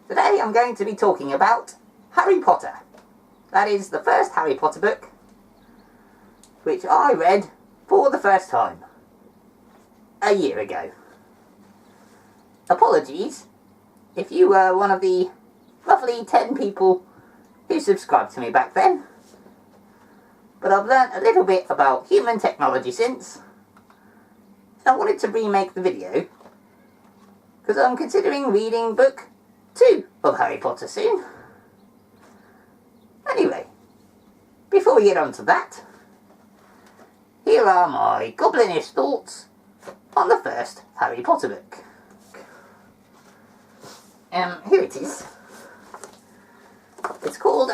Today I'm going to be talking about Harry Potter. That is the first Harry Potter book, which I read for the first time a year ago. Apologies if you were one of the roughly 10 people who subscribed to me back then, but I've learnt a little bit about human technology since, and I wanted to remake the video because I'm considering reading book 2 of Harry Potter soon. Anyway, before we get on to that, here are my goblinish thoughts on the first Harry Potter book. Here it is. It's called,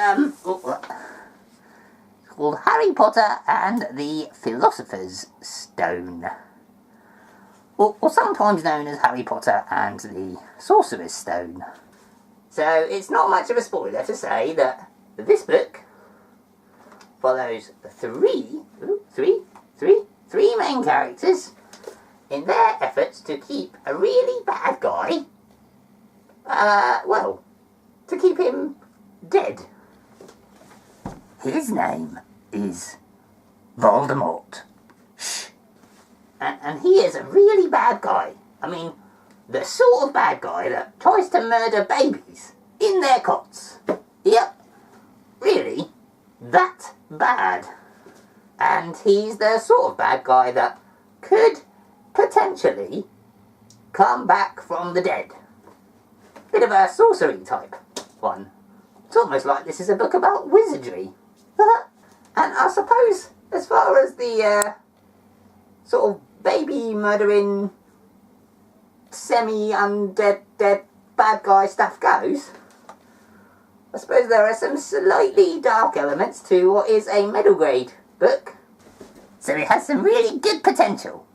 Harry Potter and the Philosopher's Stone. Or sometimes known as Harry Potter and the Sorcerer's Stone. So it's not much of a spoiler to say that this book follows three main characters in their efforts to keep a really bad guy, to keep him dead. His name is Voldemort. Shh. And he is a really bad guy. I mean, the sort of bad guy that tries to murder babies in their cots. Yep, really, that bad. And he's the sort of bad guy that could potentially come back from the dead. Bit of a sorcery type one. It's almost like this is a book about wizardry. And I suppose, as far as the sort of baby murdering, semi-undead, dead bad guy stuff goes, I suppose there are some slightly dark elements to what is a middle grade book. So it has some really good potential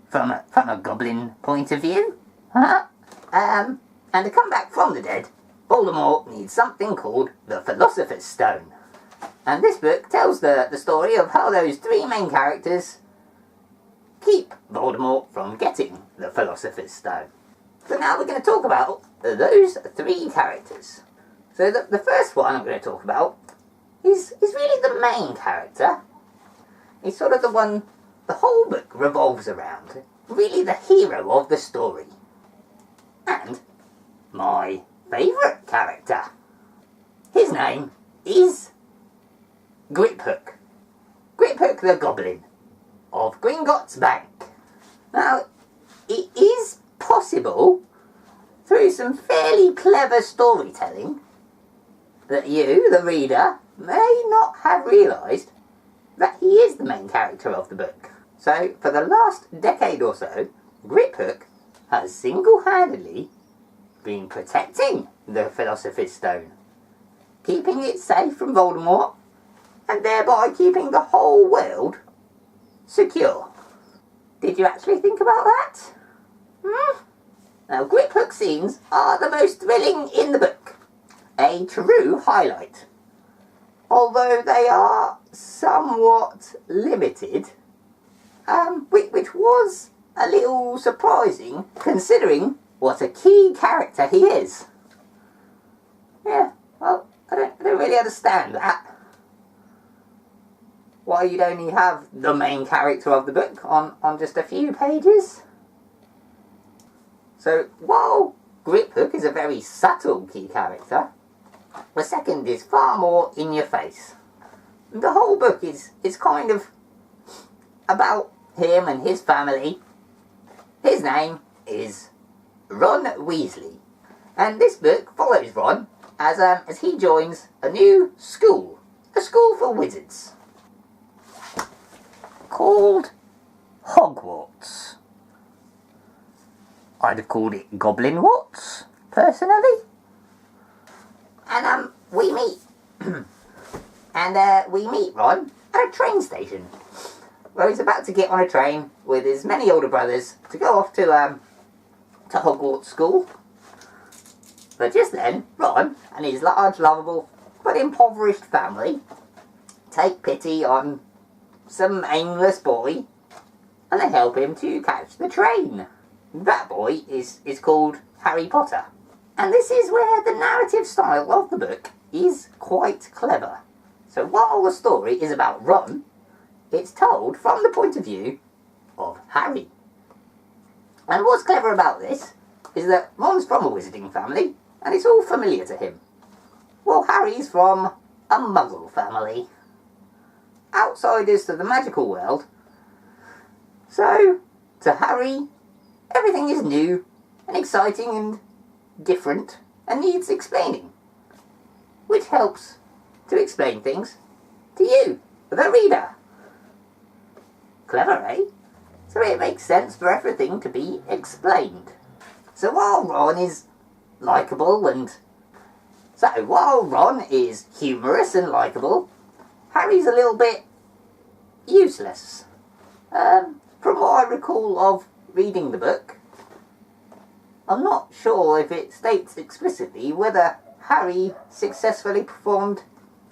from a goblin point of view. And to come back from the dead, Voldemort needs something called the Philosopher's Stone. And this book tells the story of how those three main characters keep Voldemort from getting the Philosopher's Stone. So now we're going to talk about those three characters. So the first one I'm going to talk about is really the main character. He's sort of the one the whole book revolves around. Really the hero of the story. And my favourite character. His name is Griphook. Griphook the Goblin of Gringotts Bank. Now, it is possible, through some fairly clever storytelling, that you, the reader, may not have realised that he is the main character of the book. So, for the last decade or so, Griphook has single-handedly been protecting the Philosopher's Stone, keeping it safe from Voldemort, and thereby keeping the whole world secure. Did you actually think about that? Now, Griphook scenes are the most thrilling in the book. A true highlight. Although they are somewhat limited, which was a little surprising considering what a key character he is. Yeah, well, I don't really understand that. Why you'd only have the main character of the book on just a few pages. So, while Griphook is a very subtle key character, the second is far more in your face. The whole book is kind of about him and his family. His name is Ron Weasley. And this book follows Ron as he joins a new school. A school for wizards. Called Hogwarts. I'd have called it Goblin Watts, personally. And we meet Ron at a train station, where he's about to get on a train with his many older brothers to go off to Hogwarts School. But just then, Ron and his large, lovable, but impoverished family take pity on some aimless boy, and they help him to catch the train. That boy is called Harry Potter. And this is where the narrative style of the book is quite clever. So while the story is about Ron, it's told from the point of view of Harry. And what's clever about this is that Ron's from a wizarding family, and it's all familiar to him. Well, Harry's from a Muggle family. Outsiders to the magical world. So, to Harry, everything is new and exciting and different and needs explaining. Which helps to explain things to you, the reader. Clever, eh? So it makes sense for everything to be explained. So while Ron is humorous and likeable, Harry's a little bit useless. From what I recall of reading the book, I'm not sure if it states explicitly whether Harry successfully performed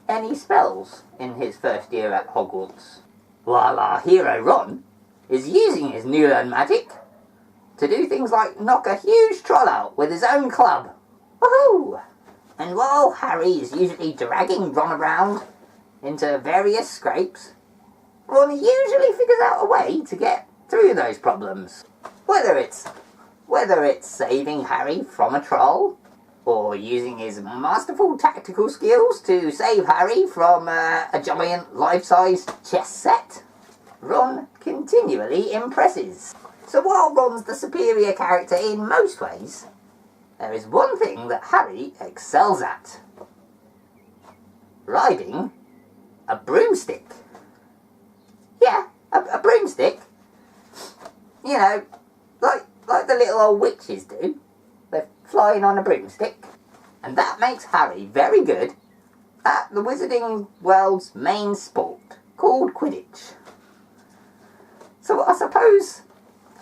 any spells in his first year at Hogwarts, while our hero Ron is using his new learned magic to do things like knock a huge troll out with his own club. Woohoo! And while Harry is usually dragging Ron around into various scrapes, Ron usually figures out a way to get through those problems. Whether it's saving Harry from a troll, or using his masterful tactical skills to save Harry from a giant life-size chess set, Ron continually impresses. So while Ron's the superior character in most ways, there is one thing that Harry excels at: riding a broomstick. Yeah, a broomstick. You know, like the little old witches do. They're flying on a broomstick. And that makes Harry very good at the wizarding world's main sport, called Quidditch. So I suppose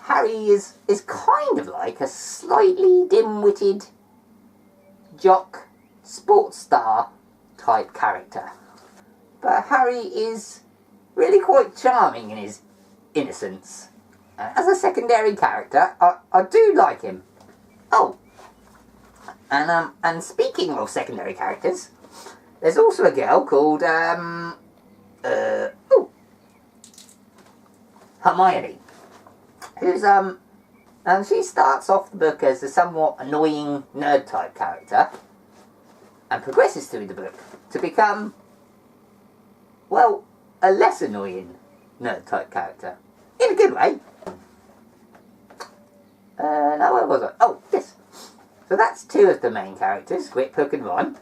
Harry is kind of like a slightly dim-witted jock, sports star type character. But Harry is really quite charming in his innocence. As a secondary character, I do like him. Oh, and speaking of secondary characters, there's also a girl called, Hermione, who's, and she starts off the book as a somewhat annoying nerd-type character, and progresses through the book to become, well, a less annoying nerd-type character. In a good way. Now where was I? Oh, yes. So that's two of the main characters, Quip, Hook and Ron.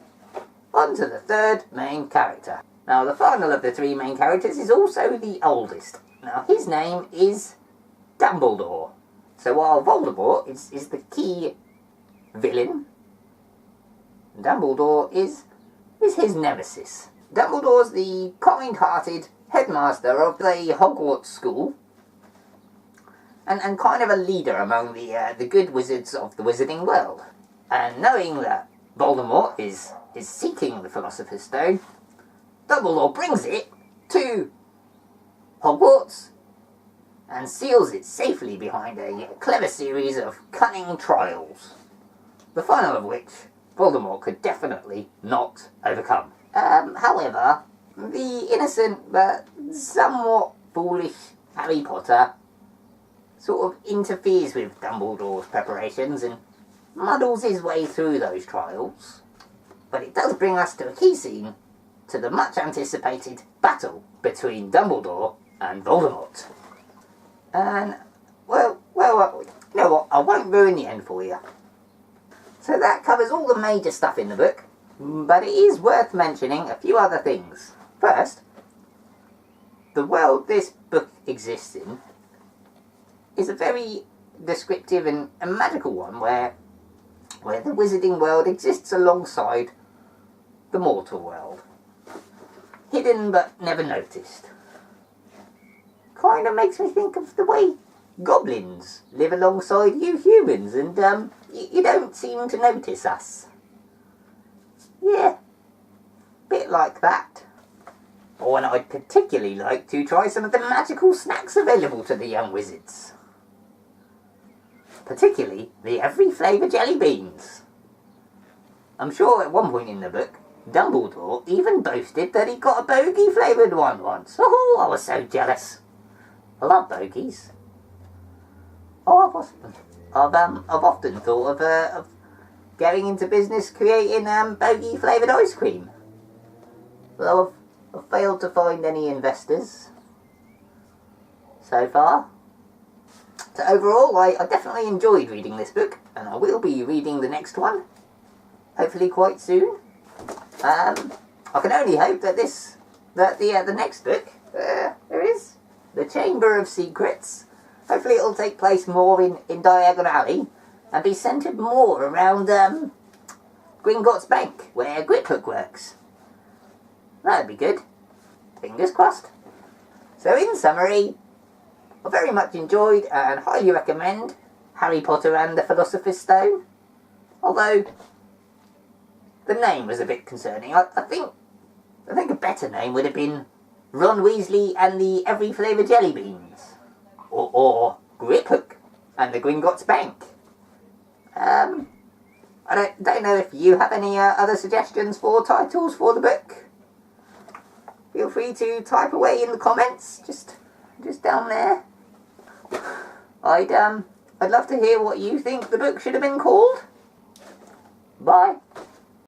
On to the third main character. Now the final of the three main characters is also the oldest. Now his name is Dumbledore. So while Voldemort is the key villain, Dumbledore is his nemesis. Dumbledore's the kind-hearted headmaster of the Hogwarts school, and kind of a leader among the good wizards of the wizarding world. And knowing that Voldemort is seeking the Philosopher's Stone, Dumbledore brings it to Hogwarts and seals it safely behind a clever series of cunning trials, the final of which Voldemort could definitely not overcome. However, the innocent but somewhat foolish Harry Potter sort of interferes with Dumbledore's preparations and muddles his way through those trials. But it does bring us to a key scene, to the much anticipated battle between Dumbledore and Voldemort. And, well, you know what, I won't ruin the end for you. So that covers all the major stuff in the book, but it is worth mentioning a few other things. First, the world this book exists in is a very descriptive and magical one, where the wizarding world exists alongside the mortal world. Hidden but never noticed. Kind of makes me think of the way goblins live alongside you humans, and you don't seem to notice us. Yeah, bit like that. Oh, and I'd particularly like to try some of the magical snacks available to the young wizards. Particularly the every flavour jelly beans. I'm sure at one point in the book, Dumbledore even boasted that he got a bogey flavoured one once. Oh, I was so jealous. I love bogies. Oh, I've often thought of getting into business creating bogey flavoured ice cream. Though I've failed to find any investors so far. So overall, I definitely enjoyed reading this book, and I will be reading the next one, hopefully quite soon. I can only hope that the next book, there is, The Chamber of Secrets. Hopefully it'll take place more in Diagon Alley, and be centred more around Gringotts Bank, where Griphook works. That'd be good. Fingers crossed. So in summary, I very much enjoyed and highly recommend Harry Potter and the Philosopher's Stone. Although the name was a bit concerning. I think a better name would have been Ron Weasley and the Every Flavour Jelly Beans. Or Griphook and the Gringotts Bank. I don't know if you have any other suggestions for titles for the book. Feel free to type away in the comments, just down there. I'd love to hear what you think the book should have been called. Bye.